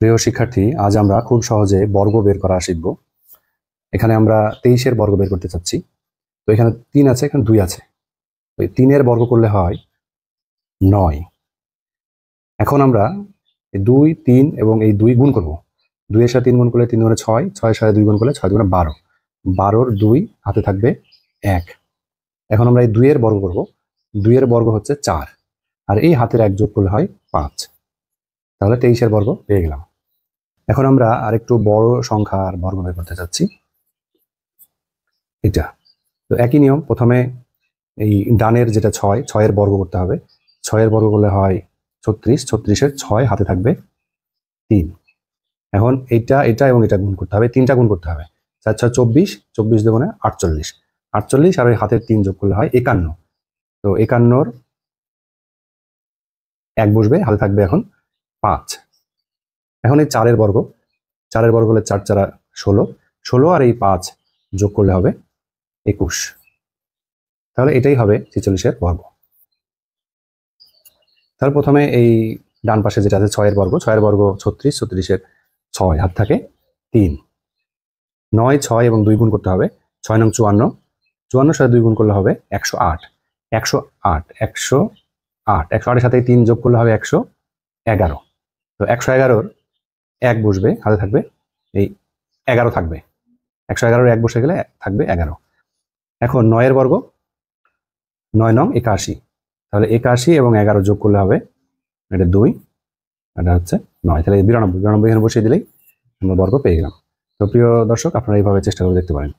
প্রিয় শিক্ষার্থী, আজ আমরা খুব সহজে বর্গ বের করা শিখব। এখানে আমরা 23-এর বর্গ বের করতে চাচ্ছি। তো এখানে 3 আছে, এখানে 2 আছে। তো 3-এর বর্গ করলে হয় 9। এখন আমরা 2, 3 এবং এই 2 গুণ করব। 2 এর সাথে 3 গুণ করলে 3 দুগুণে 6, 6 এর সাথে 2 গুণ করলে 6 দুগুণে 12। 12-র 2 হাতে থাকবে 1। এখন আমরা এই 2 এর বর্গ করব। 2 এর বর্গ হচ্ছে 4, আর এই হাতের 1 যোগ করলে হয় 5। তাহলে 23-এর বর্গ পেয়ে গেলাম। এখন আমরা আরেকটু বড় সংখ্যার বর্গ বের করতে চাচ্ছি, এটা। তো একই নিয়ম, প্রথমে এই ডানের যেটা 6, 6-এর বর্গ করতে হবে। 6-এর বর্গ করলে হয় 36, 36-এর 6 হাতে থাকবে 3। এখন এটা এটা এবং এটা গুণ করতে হবে, 3টা গুণ করতে হবে। 4 6 24, 24 দুগুণে 48, 48 আর ওই হাতের 3 যোগ করলে হয় 51। তো 51-র 1 বসবে, হাতে থাকবে এখন 5। এখন এই 4-এর বর্গ, 4-এর বর্গ হলে 4 4 16, 16 আর এই 5 যোগ করলে হবে 21। তাহলে এটাই হবে 46-এর বর্গ। তাহলে প্রথমে এই ডান পাশে যেটা আছে 6-এর বর্গ, 6-এর বর্গ 36, 36-এর 6 হাত থাকে 3। 9, 6 এবং 2 গুণ করতে হবে। 6 নং 54, 54-এর সাথে 2 গুণ করলে হবে 108, 108, 108, 108-এর সাথে 3 যোগ করলে হবে 111। তো 111-র 1 বসবে, হাতে থাকবে এই 11 থাকবে। 111-র 1 বসে গেলে থাকবে 11। এখন 9-এর বর্গ, 9 নং 81, তাহলে 81 এবং 11 যোগ করলে হবে এটা 2, এটা হচ্ছে 9। তাহলে 92, 92 এখানে বসিয়ে দিলেই আমরা বর্গ পেয়ে গেলাম। তো প্রিয় দর্শক, আপনারা এইভাবে চেষ্টা করে দেখতে পারেন।